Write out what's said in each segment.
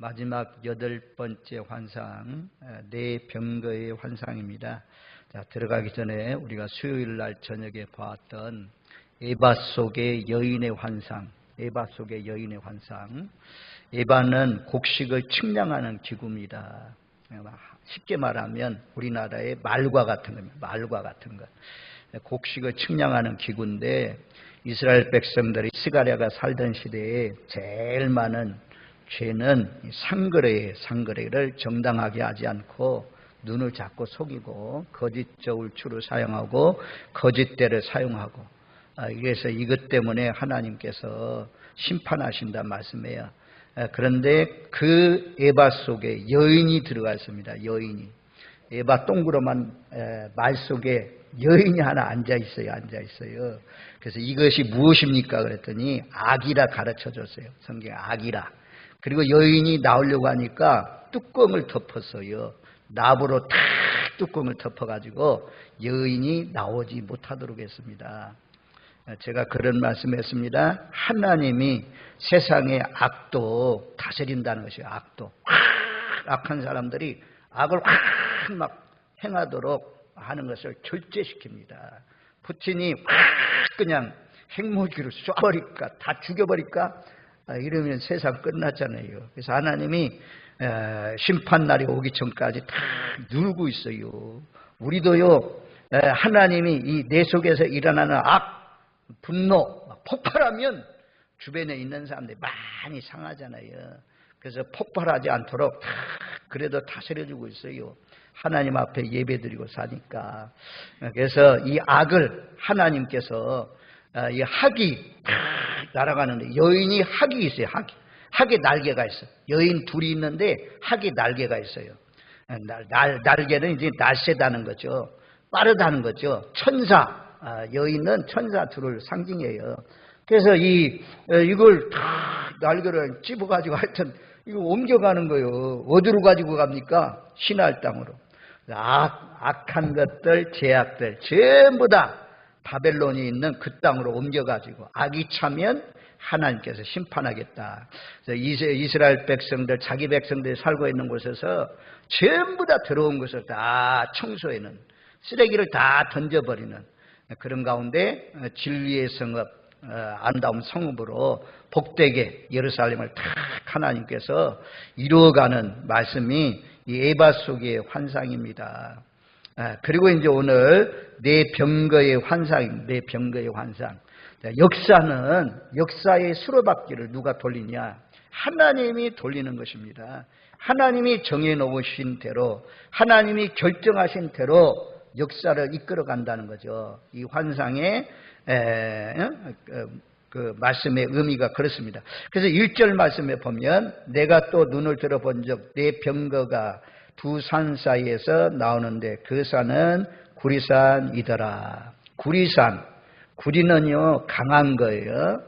마지막 8번째 환상, 네 병거의 환상입니다. 자, 들어가기 전에 우리가 수요일 날 저녁에 보았던 에바 속의 여인의 환상, 에바 속의 여인의 환상. 에바는 곡식을 측량하는 기구입니다. 쉽게 말하면 우리나라의 말과 같은 겁니다. 말과 같은 것. 곡식을 측량하는 기구인데 이스라엘 백성들이 스가랴가 살던 시대에 제일 많은 죄는 상거래를 정당하게 하지 않고 눈을 자꾸 속이고 거짓 저울추를 사용하고 거짓대를 사용하고, 그래서 이것 때문에 하나님께서 심판하신다 말씀해요. 그런데 그 에바 속에 여인이 들어가 있습니다. 여인이. 에바 동그란 말 속에 여인이 하나 앉아 있어요. 그래서 이것이 무엇입니까? 그랬더니 악이라 가르쳐 줬어요. 성경에 악이라. 그리고 여인이 나오려고 하니까 뚜껑을 덮었어요. 납으로 탁 뚜껑을 덮어가지고 여인이 나오지 못하도록 했습니다. 제가 그런 말씀했습니다. 하나님이 세상의 악도 다스린다는 것이에요. 악도. 악한 사람들이 악을 막 행하도록 하는 것을 절제시킵니다. 푸틴이 그냥 핵무기로 쏴버릴까, 다 죽여버릴까, 이러면 세상 끝났잖아요. 그래서 하나님이 심판날이 오기 전까지 다 누르고 있어요. 우리도요, 하나님이 이 내 속에서 일어나는 악, 분노, 폭발하면 주변에 있는 사람들이 많이 상하잖아요. 그래서 폭발하지 않도록 다 그래도 다스려주고 있어요. 하나님 앞에 예배드리고 사니까. 그래서 이 악을 하나님께서 이 학이 날아가는데, 여인이 학이 있어요. 학에 날개가 있어요. 여인 둘이 있는데 학에 날개가 있어요. 날개는 이제 날쌔다는 거죠. 빠르다는 거죠. 천사, 여인은 천사 둘을 상징해요. 그래서 이걸 다 날개를 찝어가지고 하여튼 이거 옮겨가는 거예요. 어디로 가지고 갑니까? 신할 땅으로. 악한 것들, 죄악들 전부 다 바벨론이 있는 그 땅으로 옮겨가지고 악이 차면 하나님께서 심판하겠다. 이스라엘 백성들, 자기 백성들이 살고 있는 곳에서 전부 다 들어온 것을 다 청소해는, 쓰레기를 다 던져버리는 그런 가운데 진리의 성읍, 아름다운 성읍으로 복되게 예루살렘을 탁 하나님께서 이루어가는 말씀이 이 에바 속의 환상입니다. 그리고 이제 오늘 네 병거의 환상입니다. 네 병거의 환상. 역사는, 역사의 수레바퀴를 누가 돌리냐? 하나님이 돌리는 것입니다. 하나님이 정해놓으신 대로, 하나님이 결정하신 대로 역사를 이끌어 간다는 거죠. 이 환상의 그 말씀의 의미가 그렇습니다. 그래서 1절 말씀에 보면 내가 또 눈을 들어본 적 네 병거가 두 산 사이에서 나오는데 그 산은 구리산이더라. 구리산, 구리는요 강한 거예요.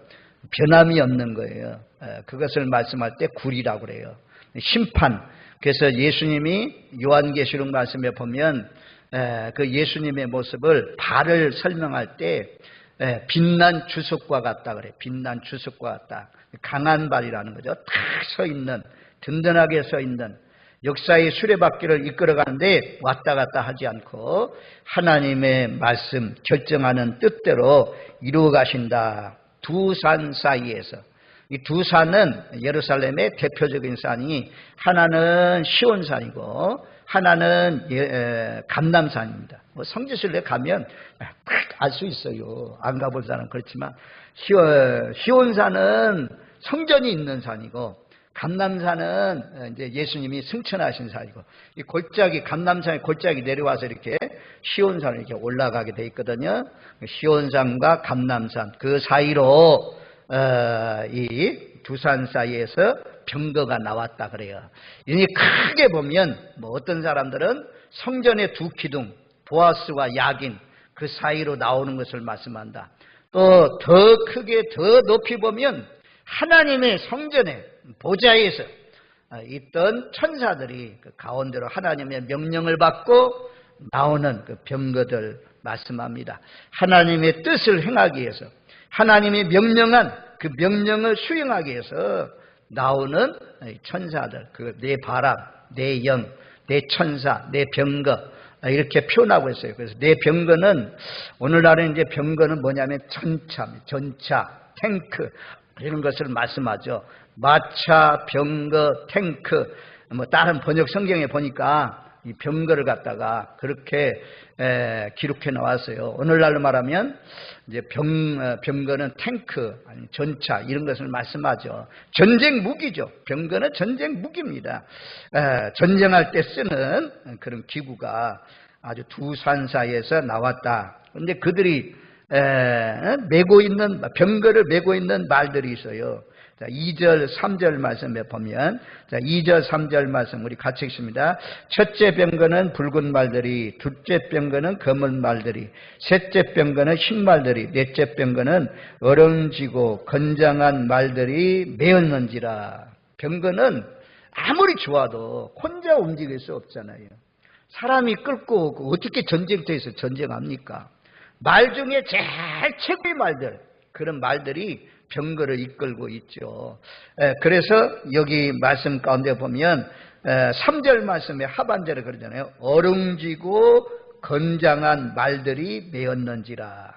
변함이 없는 거예요. 그것을 말씀할 때 구리라고 그래요. 심판. 그래서 예수님이 요한계시록 말씀에 보면 그 예수님의 모습을 발을 설명할 때 빛난 주석과 같다 그래. 빛난 주석과 같다. 강한 발이라는 거죠. 탁 서 있는, 든든하게 서 있는, 역사의 수레바퀴를 이끌어가는데 왔다 갔다 하지 않고 하나님의 말씀, 결정하는 뜻대로 이루어 가신다. 두 산 사이에서. 이 두 산은 예루살렘의 대표적인 산이, 하나는 시온산이고 하나는 감람산입니다. 성지순례 가면 알 수 있어요. 안 가볼 사람은 그렇지만 시온산은 성전이 있는 산이고 감람산은 이제 예수님이 승천하신 산이고, 이 골짜기, 감람산의 골짜기 내려와서 이렇게 시온산을 이렇게 올라가게 돼 있거든요. 시온산과 감람산 그 사이로 이 두 산 사이에서 병거가 나왔다 그래요. 이니 크게 보면 어떤 사람들은 성전의 두 기둥, 보아스와 야긴 그 사이로 나오는 것을 말씀한다. 또 더 크게 더 높이 보면 하나님의 성전에 보좌에서 있던 천사들이 그 가운데로 하나님의 명령을 받고 나오는 그 병거들 말씀합니다. 하나님의 뜻을 행하기 위해서, 하나님이 명령한 그 명령을 수행하기 위해서 나오는 천사들, 내 바람, 내 영, 내 천사, 내 병거 이렇게 표현하고 있어요. 그래서 내 병거는 오늘날에 이제 병거는 뭐냐면 전차, 탱크 이런 것을 말씀하죠. 마차, 병거, 탱크 뭐 다른 번역 성경에 보니까 이 병거를 갖다가 그렇게 기록해 나왔어요. 오늘날로 말하면 이제 병거는 탱크, 아니 전차 이런 것을 말씀하죠. 전쟁 무기죠. 병거는 전쟁 무기입니다. 전쟁할 때 쓰는 그런 기구가 아주 두 산 사이에서 나왔다. 그런데 그들이 메고 있는 병거를 메고 있는 말들이 있어요. 자, 2절, 3절 말씀에 보면, 자, 2절, 3절 말씀 우리 같이 읽습니다. 첫째 병거는 붉은 말들이, 둘째 병거는 검은 말들이, 셋째 병거는 흰 말들이, 넷째 병거는 어렁지고 건장한 말들이 메었는지라. 병거는 아무리 좋아도 혼자 움직일 수 없잖아요. 사람이 끌고 오고 어떻게 전쟁터에서 전쟁합니까? 말 중에 제일 최고의 말들, 그런 말들이 병거를 이끌고 있죠. 그래서 여기 말씀 가운데 보면 3절 말씀에 하반절에 그러잖아요. 어룽지고 건장한 말들이 메었는지라.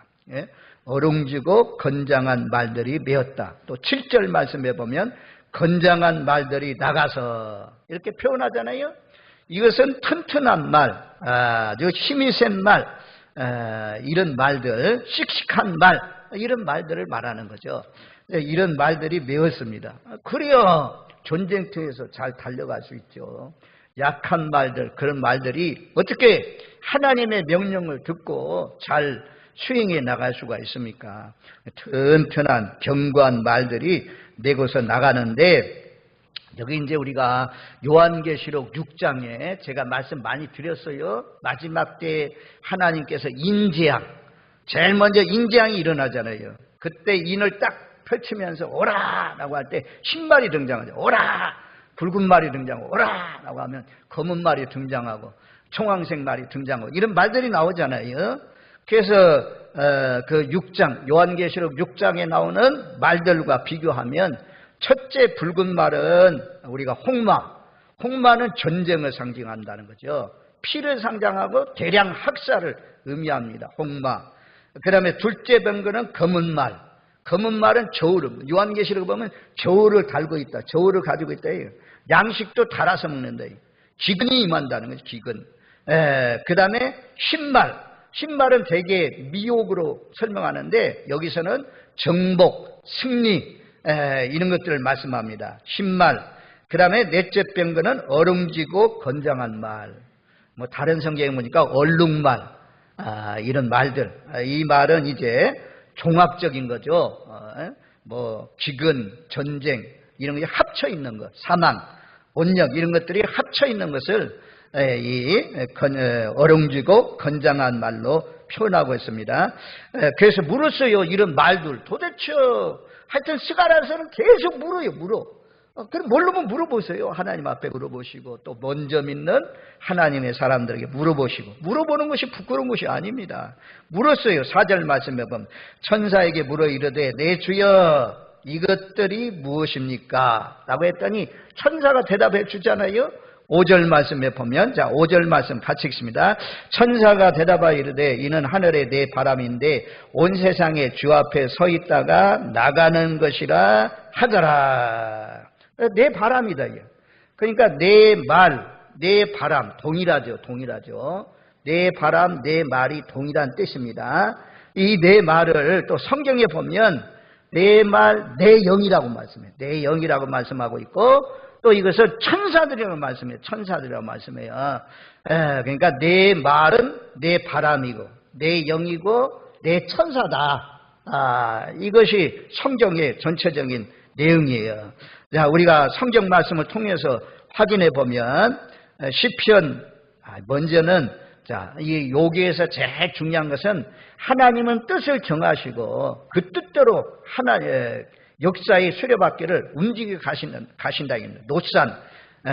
어룽지고 건장한 말들이 메었다. 또 7절 말씀에 보면 건장한 말들이 나가서 이렇게 표현하잖아요. 이것은 튼튼한 말, 아주 힘이 센 말, 이런 말들, 씩씩한 말, 이런 말들을 말하는 거죠. 이런 말들이 메었습니다. 그래야 전쟁터에서 잘 달려갈 수 있죠. 약한 말들, 그런 말들이 어떻게 하나님의 명령을 듣고 잘 수행해 나갈 수가 있습니까? 튼튼한 견고한 말들이 메고서 나가는데, 여기 이제 우리가 요한계시록 6장에 제가 말씀 많이 드렸어요. 마지막 때 하나님께서 인재앙, 제일 먼저 인재앙이 일어나잖아요. 그때 인을 딱 펼치면서 오라! 라고 할 때 흰 말이 등장하죠. 오라! 붉은 말이 등장하고 오라! 라고 하면 검은 말이 등장하고 청황색 말이 등장하고 이런 말들이 나오잖아요. 그래서 그 6장, 요한계시록 6장에 나오는 말들과 비교하면 첫째 붉은 말은 우리가 홍마는 전쟁을 상징한다는 거죠. 피를 상징하고 대량 학살을 의미합니다. 홍마. 그 다음에 둘째 병거는 검은 말은 저울을, 요한계시록 보면 저울을 달고 있다. 저울을 가지고 있다. 양식도 달아서 먹는다. 기근이 임한다는 거죠. 기근. 그 다음에 흰말은 되게 미혹으로 설명하는데 여기서는 정복, 승리 이런 것들을 말씀합니다. 흰말. 그 다음에 넷째 병거는 어룽지고 건장한 말. 뭐 다른 성경에 보니까 얼룩말. 이런 말들. 이 말은 이제 종합적인 거죠. 뭐 기근, 전쟁 이런 게 합쳐 있는 것, 사망, 온역 이런 것들이 합쳐 있는 것을 어룽지고 건장한 말로 표현하고 있습니다. 그래서 물었어요. 이런 말들 도대체 하여튼 스가랴서는 계속 물어. 그럼 모르면 물어보세요. 하나님 앞에 물어보시고 또 먼저 믿는 하나님의 사람들에게 물어보시고, 물어보는 것이 부끄러운 것이 아닙니다. 물었어요. 4절 말씀에 보면 천사에게 물어 이르되 내 주여 이것들이 무엇입니까? 라고 했더니 천사가 대답해 주잖아요. 5절 말씀에 보면, 자 5절 말씀 같이 읽습니다. 천사가 대답하여 이르되 이는 하늘의 내 바람인데 온 세상에 주 앞에 서 있다가 나가는 것이라 하더라. 내 바람이다. 그러니까 내 말, 내 바람 동일하죠. 내 바람, 내 말이 동일한 뜻입니다. 이 내 말을 또 성경에 보면 내 말, 내 영이라고 말씀해요. 내 영이라고 말씀하고 있고 또 이것을 천사들이라고 말씀해요. 그러니까 내 말은 내 바람이고 내 영이고 내 천사다. 이것이 성경의 전체적인 내용이에요. 자, 우리가 성경 말씀을 통해서 확인해 보면 시편 먼저는 이 여기에서 제일 중요한 것은 하나님은 뜻을 정하시고 그 뜻대로 하나의 역사의 수레바퀴를 움직이고 가신다. 노산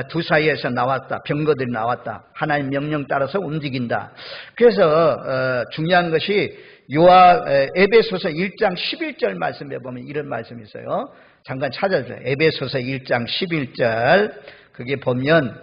두 사이에서 나왔다. 병거들이 나왔다. 하나님 명령 따라서 움직인다. 그래서 중요한 것이 에베소서 1장 11절 말씀에 보면 이런 말씀이 있어요. 잠깐 찾아주세요. 에베소서 1장 11절. 그게 보면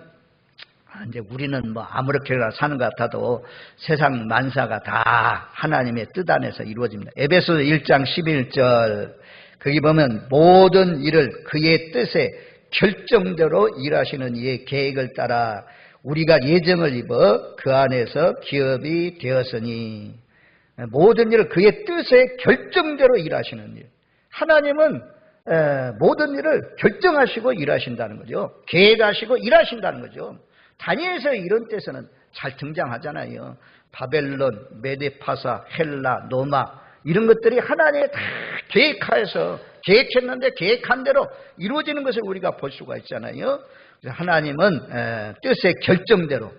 이제 우리는 뭐 아무렇게나 사는 것 같아도 세상 만사가 다 하나님의 뜻 안에서 이루어집니다. 에베소서 1장 11절. 거기 보면 모든 일을 그의 뜻에 결정대로 일하시는 이의 계획을 따라 우리가 예정을 입어 그 안에서 기업이 되었으니, 모든 일을 그의 뜻에 결정대로 일하시는 일. 하나님은 모든 일을 결정하시고 일하신다는 거죠. 계획하시고 일하신다는 거죠. 다니엘서 이런 때서는 잘 등장하잖아요. 바벨론, 메데파사, 헬라, 노마 이런 것들이 하나님이 다 계획하여서 계획했는데 계획한 대로 이루어지는 것을 우리가 볼 수가 있잖아요. 그래서 하나님은 뜻의 결정대로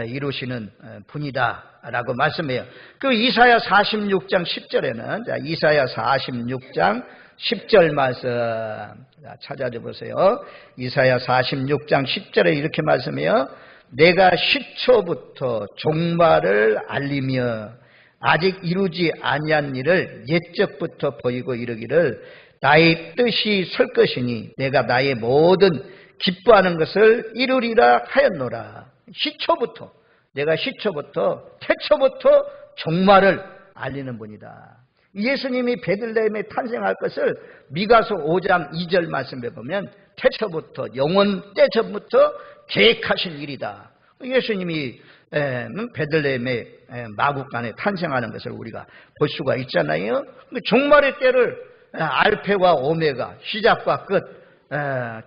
이루시는 분이다라고 말씀해요. 그 이사야 46장 10절에는 이사야 46장 10절 말씀 찾아줘 보세요. 이사야 46장 10절에 이렇게 말씀해요. 내가 시초부터 종말을 알리며 아직 이루지 아니한 일을 옛적부터 보이고 이르기를 나의 뜻이 설 것이니 내가 나의 모든 기뻐하는 것을 이루리라 하였노라. 시초부터, 내가 시초부터 태초부터 종말을 알리는 분이다. 예수님이 베들레헴에 탄생할 것을 미가서 5장 2절 말씀에 보면 태초부터 영원 때전부터 계획하신 일이다. 예수님이 베들레헴의 마국간에 탄생하는 것을 우리가 볼 수가 있잖아요. 종말의 때를 알페와 오메가, 시작과 끝,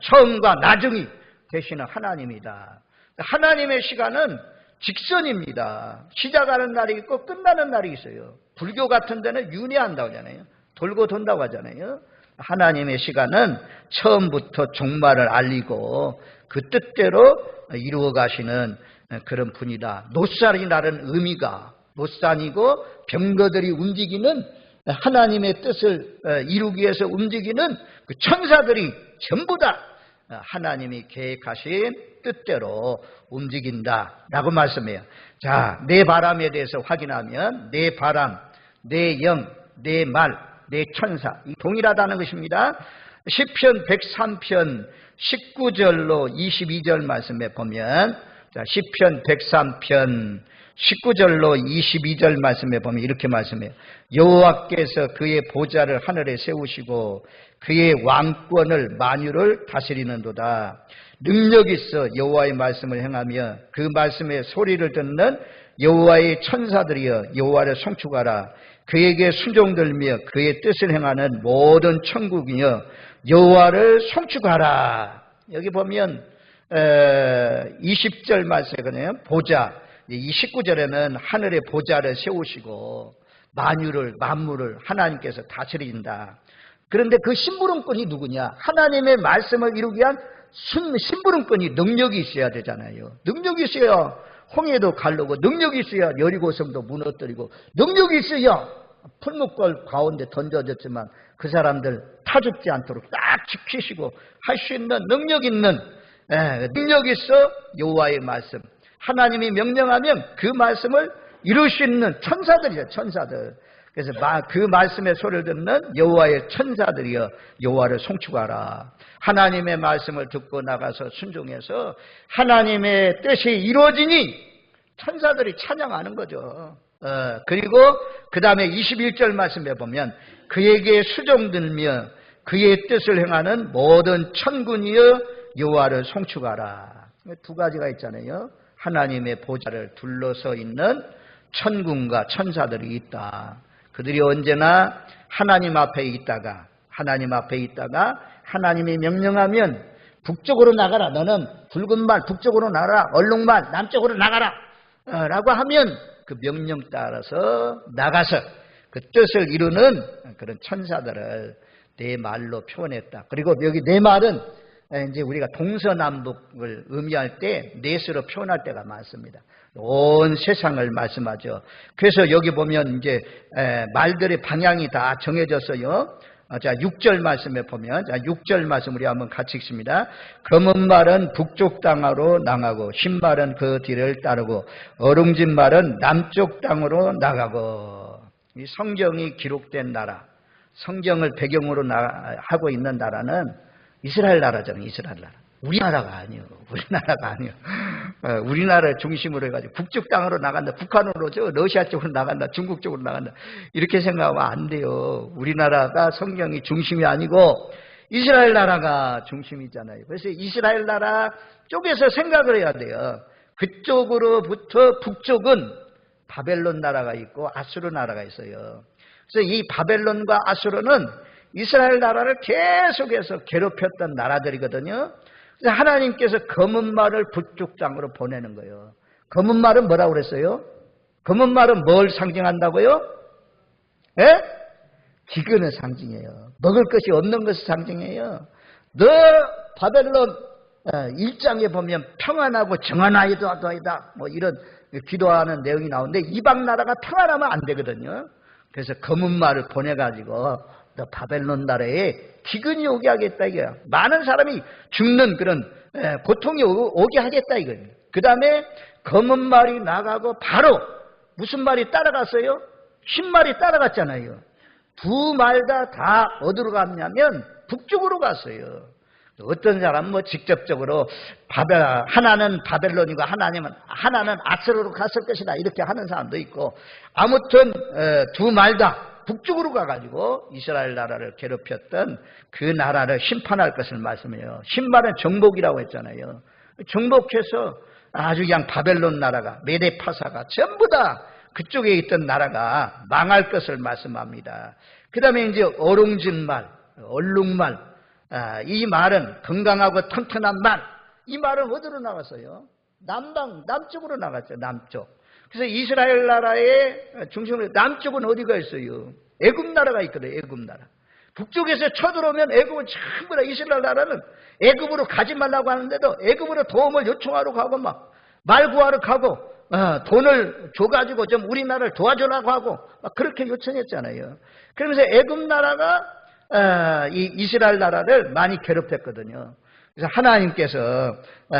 처음과 나중이 되시는 하나님이다. 하나님의 시간은 직선입니다. 시작하는 날이 있고 끝나는 날이 있어요. 불교 같은 데는 윤회한다고 하잖아요. 돌고 돈다고 하잖아요. 하나님의 시간은 처음부터 종말을 알리고 그 뜻대로 이루어 가시는 그런 분이다. 노살이라는 의미가, 노산이고 병거들이 움직이는 하나님의 뜻을 이루기 위해서 움직이는 그 천사들이 전부 다 하나님이 계획하신 뜻대로 움직인다라고 말씀해요. 자, 내 바람에 대해서 확인하면 내 바람, 내 영, 내 말, 내 천사 이 동일하다는 것입니다. 시편 103편 19절로 22절 말씀에 보면, 자, 시편 103편 19절로 22절 말씀에 보면 이렇게 말씀해요. 여호와께서 그의 보좌를 하늘에 세우시고 그의 왕권을 만유를 다스리는도다. 능력 있어 여호와의 말씀을 행하며 그 말씀의 소리를 듣는 여호와의 천사들이여 여호와를 송축하라. 그에게 순종들며 그의 뜻을 행하는 모든 천국이여 여호와를 송축하라. 여기 보면 20절 말씀이거든요. 보좌. 이 19절에는 하늘의 보좌를 세우시고 만물을 하나님께서 다스린다. 그런데 그 심부름꾼이 누구냐? 하나님의 말씀을 이루기 위한 심부름꾼이 능력이 있어야 되잖아요. 능력이 있어야 홍해도 가르고, 능력이 있어야 여리고성도 무너뜨리고, 능력이 있어야 풀무골 가운데 던져졌지만 그 사람들 타 죽지 않도록 딱 지키시고 할 수 있는 능력 있는, 능력이 있어 여호와의 말씀, 하나님이 명령하면 그 말씀을 이룰 수 있는 천사들이죠. 천사들. 그래서 그 말씀의 소리를 듣는 여호와의 천사들이여 여호와를 송축하라. 하나님의 말씀을 듣고 나가서 순종해서 하나님의 뜻이 이루어지니 천사들이 찬양하는 거죠. 그리고 그 다음에 21절 말씀에 보면 그에게 수종들며 그의 뜻을 행하는 모든 천군이여 여호와를 송축하라. 두 가지가 있잖아요. 하나님의 보좌를 둘러서 있는 천군과 천사들이 있다. 그들이 언제나 하나님 앞에 있다가 하나님이 명령하면 북쪽으로 나가라. 너는 붉은 말 북쪽으로 나가라. 얼룩말 남쪽으로 나가라. 라고 하면 그 명령 따라서 나가서 그 뜻을 이루는 그런 천사들을 내 말로 표현했다. 그리고 여기 내 말은 이제 우리가 동서남북을 의미할 때 넷으로 표현할 때가 많습니다. 온 세상을 말씀하죠. 그래서 여기 보면 이제 말들의 방향이 다 정해졌어요. 자, 6절 말씀에 보면, 자, 6절 말씀 우리 한번 같이 읽습니다. 검은 말은 북쪽 땅으로 나가고 흰 말은 그 뒤를 따르고 어룽진 말은 남쪽 땅으로 나가고. 이 성경이 기록된 나라, 성경을 배경으로 하고 있는 나라는 이스라엘 나라잖아요. 이스라엘 나라. 우리나라가 아니요. 우리나라가 아니요. 우리나라를 중심으로 해가지고 북쪽 땅으로 나간다. 북한으로 러시아 쪽으로 나간다. 중국 쪽으로 나간다. 이렇게 생각하면 안 돼요. 우리나라가 성경이 중심이 아니고 이스라엘 나라가 중심이잖아요. 그래서 이스라엘 나라 쪽에서 생각을 해야 돼요. 그쪽으로부터 북쪽은 바벨론 나라가 있고 아수르 나라가 있어요. 그래서 이 바벨론과 아수르는 이스라엘 나라를 계속해서 괴롭혔던 나라들이거든요. 그래서 하나님께서 검은 말을 북쪽 땅으로 보내는 거예요. 검은 말은 뭐라고 그랬어요? 검은 말은 뭘 상징한다고요? 예? 기근을 상징해요. 먹을 것이 없는 것을 상징해요. 너 바벨론 1장에 보면 평안하고 정한하이다 뭐 이런 기도하는 내용이 나오는데 이방 나라가 평안하면 안 되거든요. 그래서 검은 말을 보내가지고 너 바벨론 나라에 기근이 오게 하겠다 이거야. 많은 사람이 죽는 그런 고통이 오게 하겠다 이거예요. 그 다음에 검은 말이 나가고 바로 무슨 말이 따라갔어요? 흰 말이 따라갔잖아요. 두 말 다 어디로 갔냐면 북쪽으로 갔어요. 어떤 사람은 뭐 직접적으로 하나는 바벨론이고 하나는 아스르로 갔을 것이다 이렇게 하는 사람도 있고 아무튼 두 말 다 북쪽으로 가가지고 이스라엘 나라를 괴롭혔던 그 나라를 심판할 것을 말씀해요. 신발은 정복이라고 했잖아요. 정복해서 아주 그냥 바벨론 나라가 메데파사가 전부 다 그쪽에 있던 나라가 망할 것을 말씀합니다. 그 다음에 이제 어롱진 말, 얼룩말, 이 말은 건강하고 튼튼한 말, 이 말은 어디로 나갔어요? 남쪽으로 나갔죠. 남쪽. 그래서 이스라엘 나라의 중심으로 남쪽은 어디가 있어요? 애굽 나라가 있거든요. 애굽 나라. 북쪽에서 쳐들어오면 애굽은 전부 다 이스라엘 나라는 애굽으로 가지 말라고 하는데도 애굽으로 도움을 요청하러 가고 막 말 구하러 가고 돈을 줘가지고 좀 우리나라를 도와주라고 하고 막 그렇게 요청했잖아요. 그러면서 애굽 나라가 이 이스라엘 나라를 많이 괴롭혔거든요. 그래서 하나님께서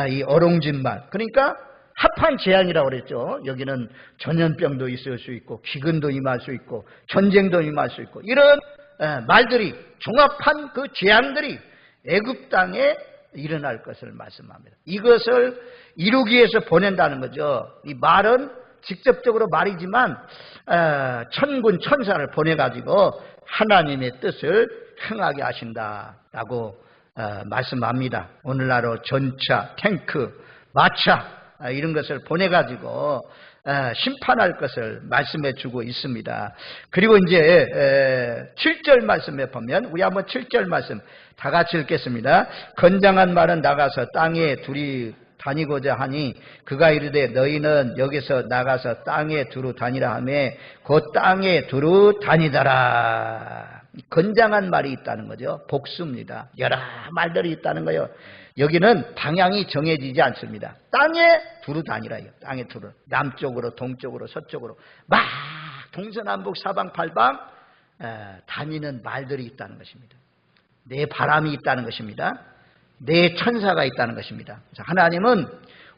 이 어롱진 말, 그러니까 합한 재앙이라고 그랬죠. 여기는 전염병도 있을 수 있고 기근도 임할 수 있고 전쟁도 임할 수 있고 이런 말들이 종합한 그 재앙들이 애굽 땅에 일어날 것을 말씀합니다. 이것을 이루기 위해서 보낸다는 거죠. 이 말은 직접적으로 말이지만 천군 천사를 보내가지고 하나님의 뜻을 행하게 하신다라고 말씀합니다. 오늘날로 전차, 탱크, 마차 이런 것을 보내가지고 심판할 것을 말씀해 주고 있습니다. 그리고 이제 7절 말씀에 보면 우리 한번 7절 말씀 다 같이 읽겠습니다. 건장한 말은 나가서 땅에 둘이 다니고자 하니 그가 이르되 너희는 여기서 나가서 땅에 두루 다니라 하며 곧 땅에 두루 다니더라. 건장한 말이 있다는 거죠. 복수입니다. 여러 말들이 있다는 거예요. 여기는 방향이 정해지지 않습니다. 땅에 두루 다니라요. 땅에 두루. 남쪽으로 동쪽으로 서쪽으로 막 동서남북 사방팔방 다니는 말들이 있다는 것입니다. 내 바람이 있다는 것입니다. 내 천사가 있다는 것입니다. 하나님은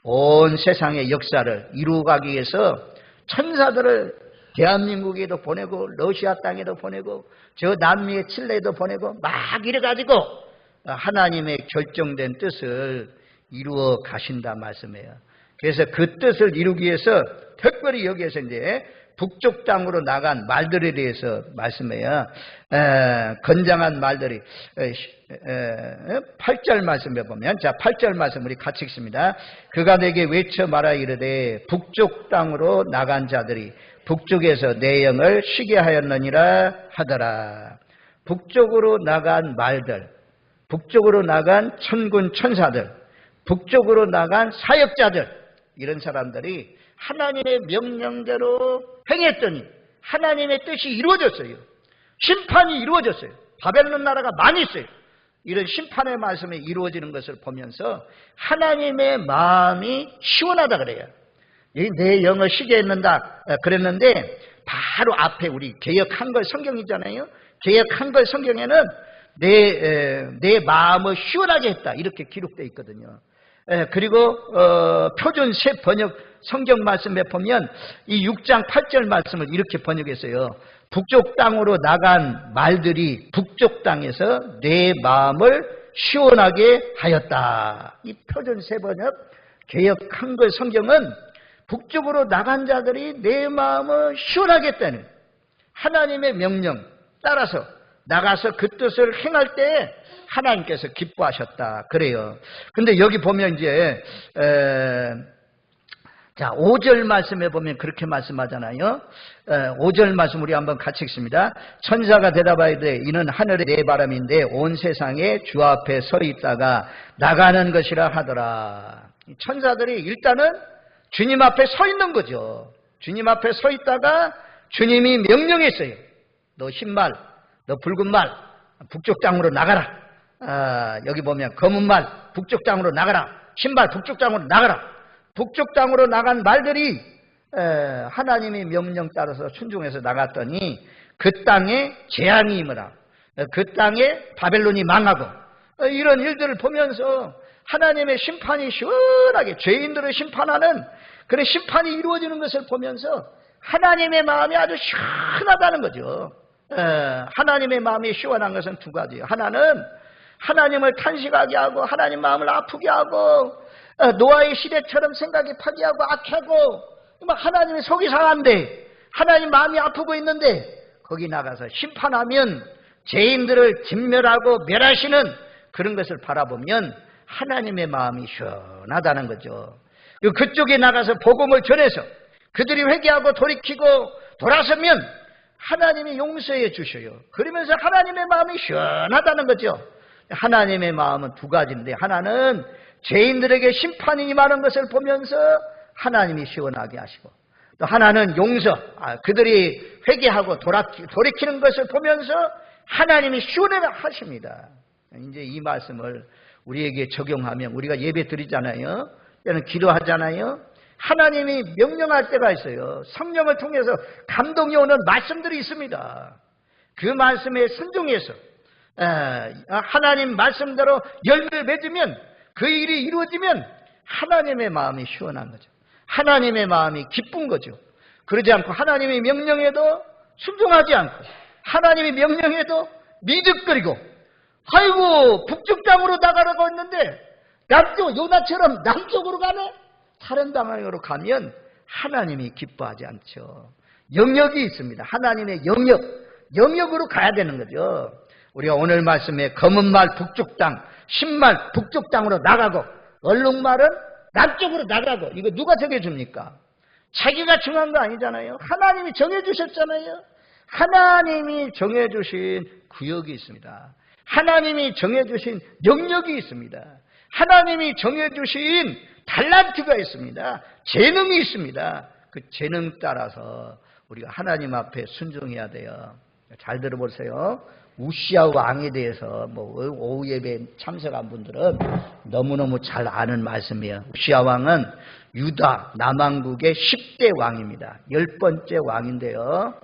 온 세상의 역사를 이루어가기 위해서 천사들을 대한민국에도 보내고 러시아 땅에도 보내고 저 남미의 칠레에도 보내고 막 이래가지고 하나님의 결정된 뜻을 이루어 가신다 말씀이에요. 그래서 그 뜻을 이루기 위해서 특별히 여기에서 이제 북쪽 땅으로 나간 말들에 대해서 말씀해요. 건장한 말들이 8절 말씀에 보면 자 8절 말씀 우리 같이 읽습니다. 그가 내게 외쳐 말하 이르되 북쪽 땅으로 나간 자들이 북쪽에서 내 영을 쉬게 하였느니라 하더라. 북쪽으로 나간 말들, 북쪽으로 나간 천군 천사들, 북쪽으로 나간 사역자들, 이런 사람들이 하나님의 명령대로 행했더니 하나님의 뜻이 이루어졌어요. 심판이 이루어졌어요. 바벨론 나라가 많이 있어요. 이런 심판의 말씀이 이루어지는 것을 보면서 하나님의 마음이 시원하다 그래요. 내 영을 쉬게 했는다 그랬는데 바로 앞에 우리 개역한 걸 성경이잖아요. 개역한 걸 성경에는 내 마음을 시원하게 했다 이렇게 기록되어 있거든요. 그리고 표준 새 번역 성경 말씀에 보면 이 6장 8절 말씀을 이렇게 번역했어요. 북쪽 땅으로 나간 말들이 북쪽 땅에서 내 마음을 시원하게 하였다. 이 표준 새 번역 개역 한글 성경은 북쪽으로 나간 자들이 내 마음을 시원하게 했다는 하나님의 명령 따라서 나가서 그 뜻을 행할 때 하나님께서 기뻐하셨다. 그래요. 근데 여기 보면 이제 자 5절 말씀에 보면 그렇게 말씀하잖아요. 5절 말씀 우리 한번 같이 읽습니다. 천사가 대답하되 이는 하늘의 내 바람인데 온 세상에 주 앞에 서 있다가 나가는 것이라 하더라. 천사들이 일단은 주님 앞에 서 있는 거죠. 주님 앞에 서 있다가 주님이 명령했어요. 너 흰말, 너 붉은 말 북쪽 땅으로 나가라. 여기 보면 검은 말 북쪽 땅으로 나가라. 흰말 북쪽 땅으로 나가라. 북쪽 땅으로 나간 말들이 하나님의 명령 따라서 순종해서 나갔더니 그 땅에 재앙이 임하라. 그 땅에 바벨론이 망하고 이런 일들을 보면서 하나님의 심판이 시원하게 죄인들을 심판하는 그런 심판이 이루어지는 것을 보면서 하나님의 마음이 아주 시원하다는 거죠. 하나님의 마음이 시원한 것은 두 가지예요. 하나는 하나님을 탄식하게 하고 하나님 마음을 아프게 하고 노아의 시대처럼 생각이 파괴하고 악하고 하나님의 속이 상한데 하나님 마음이 아프고 있는데 거기 나가서 심판하면 죄인들을 진멸하고 멸하시는 그런 것을 바라보면 하나님의 마음이 시원하다는 거죠. 그쪽에 나가서 복음을 전해서 그들이 회개하고 돌이키고 돌아서면 하나님이 용서해 주셔요. 그러면서 하나님의 마음이 시원하다는 거죠. 하나님의 마음은 두 가지인데 하나는 죄인들에게 심판이 임하는 것을 보면서 하나님이 시원하게 하시고 또 하나는 용서, 그들이 회개하고 돌이키는 것을 보면서 하나님이 시원하게 하십니다. 이제 이 말씀을 우리에게 적용하면 우리가 예배 드리잖아요. 때는 기도하잖아요. 하나님이 명령할 때가 있어요. 성령을 통해서 감동이 오는 말씀들이 있습니다. 그 말씀에 순종해서 하나님 말씀대로 열매를 맺으면 그 일이 이루어지면 하나님의 마음이 시원한 거죠. 하나님의 마음이 기쁜 거죠. 그러지 않고 하나님의 명령에도 순종하지 않고 하나님의 명령에도 미득거리고 아이고 북쪽 땅으로 나가라고 했는데 남쪽 요나처럼 남쪽으로 가네? 다른 방향으로 가면 하나님이 기뻐하지 않죠. 영역이 있습니다. 하나님의 영역으로 가야 되는 거죠. 우리가 오늘 말씀에 검은 말 북쪽 땅, 흰말 북쪽 땅으로 나가고 얼룩말은 남쪽으로 나가고 이거 누가 정해줍니까? 자기가 정한 거 아니잖아요. 하나님이 정해주셨잖아요. 하나님이 정해주신 구역이 있습니다. 하나님이 정해주신 영역이 있습니다. 하나님이 정해주신 달란트가 있습니다. 재능이 있습니다. 그 재능 따라서 우리가 하나님 앞에 순종해야 돼요. 잘 들어보세요. 우시아 왕에 대해서 오후 예배에 참석한 분들은 너무너무 잘 아는 말씀이에요. 우시아 왕은 유다 남왕국의 10대 왕입니다. 10번째 왕인데요.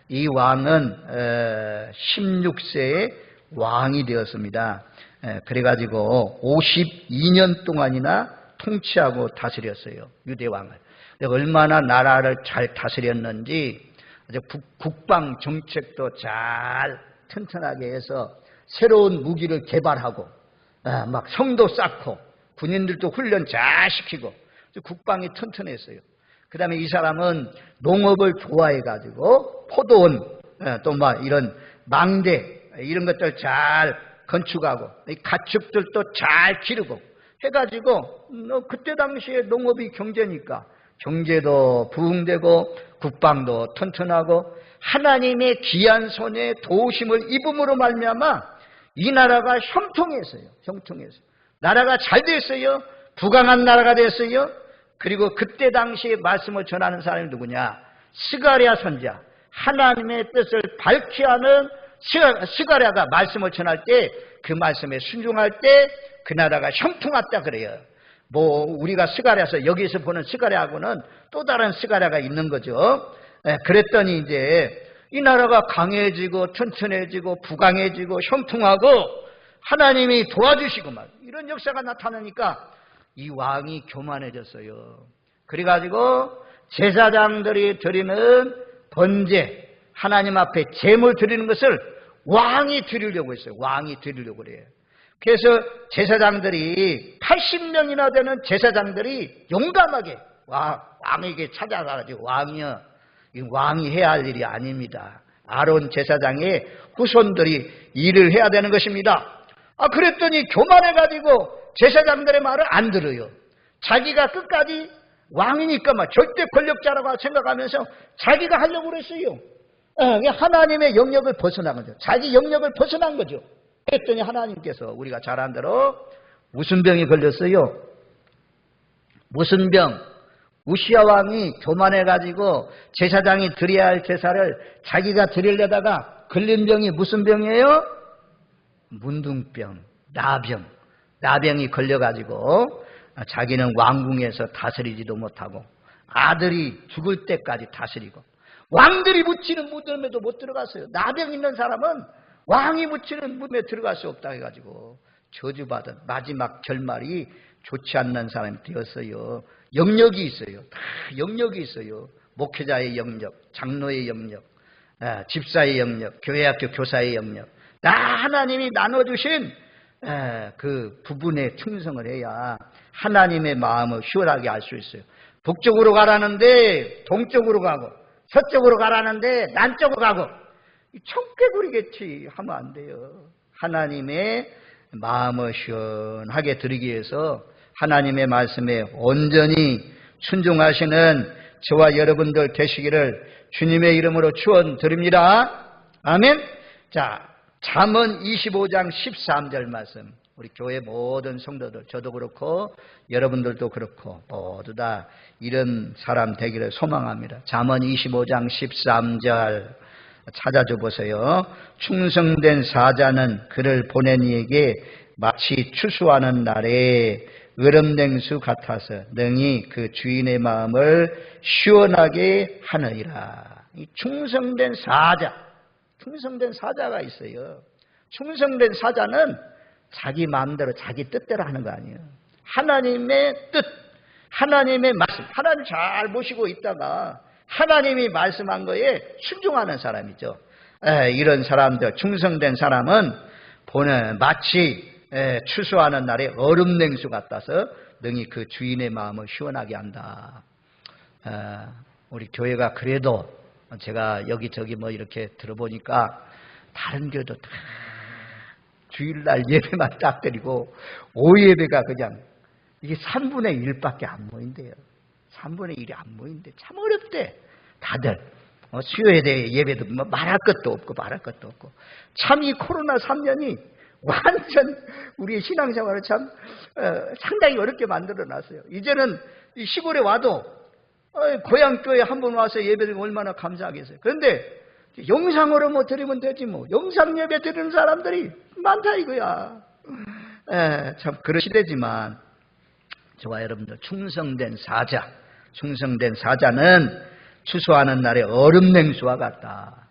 이 왕은 16세에 왕이 되었습니다. 그래가지고 52년 동안이나 통치하고 다스렸어요. 유대왕을. 얼마나 나라를 잘 다스렸는지 국방 정책도 잘 튼튼하게 해서 새로운 무기를 개발하고 막 성도 쌓고 군인들도 훈련 잘 시키고 국방이 튼튼했어요. 그 다음에 이 사람은 농업을 좋아해가지고 포도원 또 막 이런 망대 이런 것들 잘 건축하고 가축들도 잘 기르고 해가지고 그때 당시에 농업이 경제니까 경제도 부흥되고 국방도 튼튼하고 하나님의 귀한 손에 도우심을 입음으로 말미암아 이 나라가 형통했어요. 나라가 잘 됐어요. 부강한 나라가 됐어요. 그리고 그때 당시에 말씀을 전하는 사람이 누구냐? 스가랴 선지자. 하나님의 뜻을 밝히 하는 스가랴가 말씀을 전할 때 그 말씀에 순종할 때 그 나라가 형통했다 그래요. 우리가 스가랴서 여기서 보는 스가랴하고는 또 다른 스가랴가 있는 거죠. 그랬더니 이제 이 나라가 강해지고 튼튼해지고 부강해지고 형통하고 하나님이 도와주시고 막 이런 역사가 나타나니까 이 왕이 교만해졌어요. 그래가지고 제사장들이 드리는 번제, 하나님 앞에 제물 드리는 것을 왕이 드리려고 했어요. 왕이 드리려고 그래요. 그래서 제사장들이 80명이나 되는 제사장들이 용감하게 왕에게 찾아가가지고 왕이 해야 할 일이 아닙니다. 아론 제사장의 후손들이 일을 해야 되는 것입니다. 그랬더니 교만해가지고 제사장들의 말을 안 들어요. 자기가 끝까지 왕이니까 절대 권력자라고 생각하면서 자기가 하려고 그랬어요. 하나님의 영역을 벗어난 거죠. 자기 영역을 벗어난 거죠. 그랬더니 하나님께서 우리가 잘 아는 대로 무슨 병이 걸렸어요? 무슨 병? 우시야 왕이 교만해가지고 제사장이 드려야 할 제사를 자기가 드리려다가 걸린 병이 무슨 병이에요? 문둥병, 나병이 걸려가지고 자기는 왕궁에서 다스리지도 못하고 아들이 죽을 때까지 다스리고 왕들이 묻히는 무덤에도 못 들어갔어요. 나병 있는 사람은 왕이 묻히는 무덤에 들어갈 수 없다 해가지고 저주받은 마지막 결말이 좋지 않는 사람이 되었어요. 영역이 있어요. 다 영역이 있어요. 목회자의 영역, 장로의 영역, 집사의 영역, 교회학교 교사의 영역. 다 하나님이 나눠주신 그 부분에 충성을 해야 하나님의 마음을 시원하게 알 수 있어요. 북쪽으로 가라는데 동쪽으로 가고 서쪽으로 가라는데 남쪽으로 가고 청개구리겠지 하면 안 돼요. 하나님의 마음을 시원하게 드리기 위해서 하나님의 말씀에 온전히 순종하시는 저와 여러분들 되시기를 주님의 이름으로 축원드립니다. 아멘. 자, 잠언 25장 13절 말씀. 우리 교회 모든 성도들, 저도 그렇고 여러분들도 그렇고 모두 다 이런 사람 되기를 소망합니다. 잠언 25장 13절 찾아줘 보세요. 충성된 사자는 그를 보낸 이에게 마치 추수하는 날에 얼음냉수 같아서 능히 그 주인의 마음을 시원하게 하느니라. 이 충성된 사자가 있어요. 충성된 사자는 자기 마음대로 자기 뜻대로 하는 거 아니에요. 하나님의 뜻, 하나님의 말씀, 하나님 잘 모시고 있다가 하나님이 말씀한 거에 순종하는 사람이죠. 이런 사람들, 충성된 사람은 마치 추수하는 날에 얼음냉수 같아서 능히 그 주인의 마음을 시원하게 한다. 우리 교회가 그래도 제가 여기저기 이렇게 들어보니까 다른 교회도 다 주일날 예배만 딱 드리고 5예배가 그냥 이게 3분의 1밖에 안 모인대요. 3분의 1이 안 모인대. 참 어렵대. 다들 수요에 대해 예배도 말할 것도 없고 참 이 코로나 3년이 완전 우리의 신앙생활을 참 상당히 어렵게 만들어놨어요. 이제는 이 시골에 와도 고향교회 한번 와서 예배드리면 얼마나 감사하겠어요. 그런데 영상으로 드리면 되지 영상 예배 드리는 사람들이 많다 이거야. 참 그런 시대지만 저와 여러분들 충성된 사자는 추수하는 날에 얼음냉수와 같다.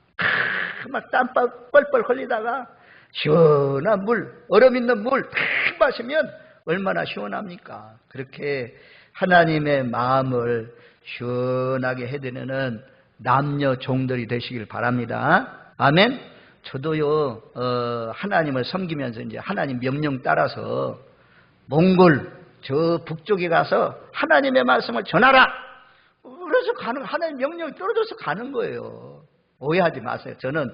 막 땀 뻘뻘 흘리다가 시원한 얼음 있는 물 탁 마시면 얼마나 시원합니까? 그렇게 하나님의 마음을 시원하게 해드리는 남녀 종들이 되시길 바랍니다. 아멘. 저도요 하나님을 섬기면서 이제 하나님 명령 따라서 몽골 저 북쪽에 가서 하나님의 말씀을 전하라. 그래서 하나님 명령이 떨어져서 가는 거예요. 오해하지 마세요. 저는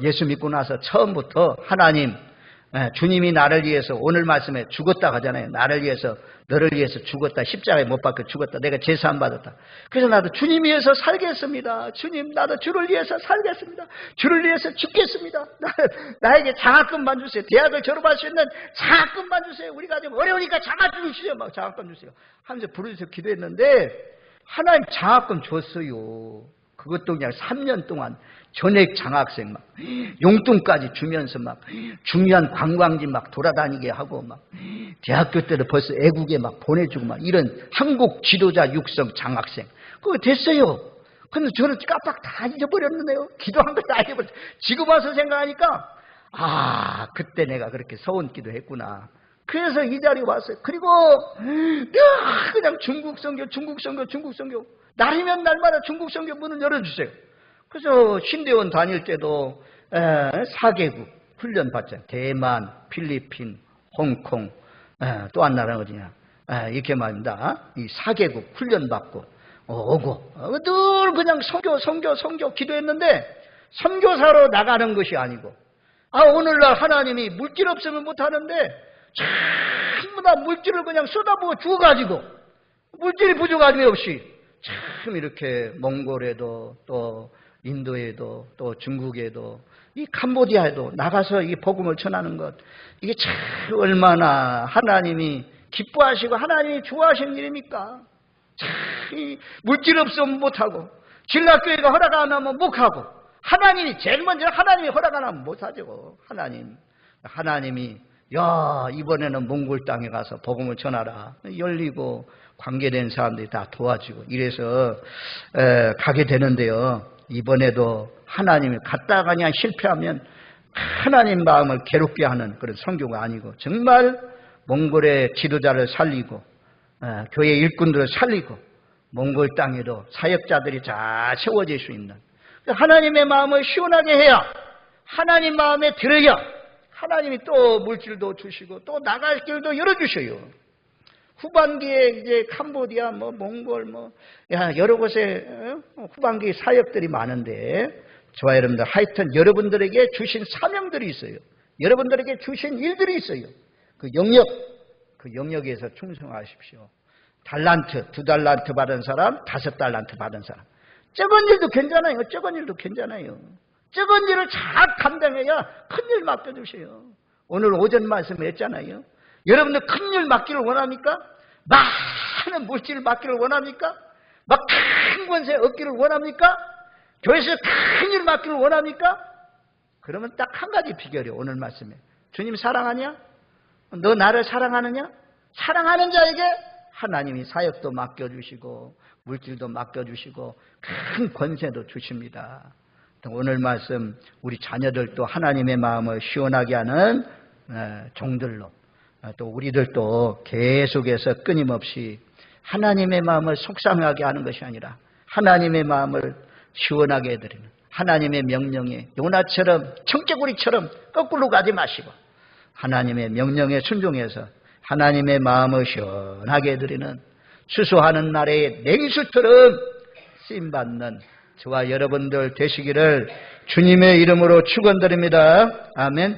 예수 믿고 나서 처음부터 하나님, 주님이 나를 위해서 오늘 말씀에 죽었다 하잖아요. 나를 위해서, 너를 위해서 죽었다. 십자가에 못 박혀 죽었다. 내가 제사함 받았다. 그래서 나도 주님 위해서 살겠습니다. 주님, 나도 주를 위해서 살겠습니다. 주를 위해서 죽겠습니다. 나에게 장학금만 주세요. 대학을 졸업할 수 있는 장학금만 주세요. 우리가 좀 어려우니까 장학금 주세요. 장학금 주세요. 하면서 부르셔서 기도했는데 하나님 장학금 줬어요. 그것도 그냥 3년 동안 전액 장학생 용돈까지 주면서 중요한 관광지 돌아다니게 하고 대학교 때도 벌써 애국에 보내주고 이런 한국 지도자 육성 장학생 그거 됐어요. 근데 저는 깜빡 다 잊어버렸는데요. 기도한 거 다 잊어버렸어요. 지금 와서 생각하니까 그때 내가 그렇게 서운 기도했구나. 그래서 이 자리에 왔어요. 그리고 그냥 중국 선교 날이면 날마다 중국 선교 문을 열어주세요. 그래서 신대원 다닐 때도 4개국 훈련 받잖아요. 대만, 필리핀, 홍콩, 또 한 나라는 어디냐, 이렇게 말입니다. 이 4개국 훈련 받고 오고 늘 그냥 선교 기도했는데, 선교사로 나가는 것이 아니고, 오늘날 하나님이 물질 없으면 못하는데 전부 다 물질을 그냥 쏟아부어 주어가지고, 물질이 부족함이 없이 참 이렇게 몽골에도 또 인도에도 또 중국에도 이 캄보디아에도 나가서 이 복음을 전하는 것, 이게 참 얼마나 하나님이 기뻐하시고 하나님이 좋아하시는 일입니까? 참 이 물질 없으면 못하고, 진락교회가 허락 안 하면 못하고, 하나님이 제일 먼저 하나님이 허락 안 하면 못하죠. 하나님이 야, 이번에는 몽골 땅에 가서 복음을 전하라. 열리고 관계된 사람들이 다 도와주고 이래서 가게 되는데요. 이번에도 하나님이 갔다 가냐 실패하면 하나님 마음을 괴롭게 하는 그런 선교가 아니고, 정말 몽골의 지도자를 살리고 교회 일꾼들을 살리고 몽골 땅에도 사역자들이 잘 세워질 수 있는, 하나님의 마음을 시원하게 해야, 하나님 마음에 들어야 하나님이 또 물질도 주시고 또 나갈 길도 열어주셔요. 후반기에 이제 캄보디아, 몽골, 여러 곳에 후반기 사역들이 많은데, 저와 여러분들 하여튼 여러분들에게 주신 사명들이 있어요. 여러분들에게 주신 일들이 있어요. 그 영역에서 충성하십시오. 달란트, 2달란트 받은 사람, 5달란트 받은 사람. 적은 일도 괜찮아요. 적은 일을 잘 감당해야 큰 일 맡겨주세요. 오늘 오전 말씀에 했잖아요. 여러분들 큰 일 맡기를 원합니까? 많은 물질을 맡기를 원합니까? 막 큰 권세 얻기를 원합니까? 교회에서 큰 일 맡기를 원합니까? 그러면 딱 한 가지 비결이에요. 오늘 말씀에. 주님 사랑하냐? 너 나를 사랑하느냐? 사랑하는 자에게 하나님이 사역도 맡겨주시고 물질도 맡겨주시고 큰 권세도 주십니다. 오늘 말씀, 우리 자녀들도 하나님의 마음을 시원하게 하는 종들로, 또 우리들도 계속해서 끊임없이 하나님의 마음을 속상하게 하는 것이 아니라 하나님의 마음을 시원하게 해드리는, 하나님의 명령에 요나처럼 청개구리처럼 거꾸로 가지 마시고 하나님의 명령에 순종해서 하나님의 마음을 시원하게 해드리는, 수수하는 날의 냉수처럼 쓰임받는 저와 여러분들 되시기를 주님의 이름으로 축원드립니다. 아멘.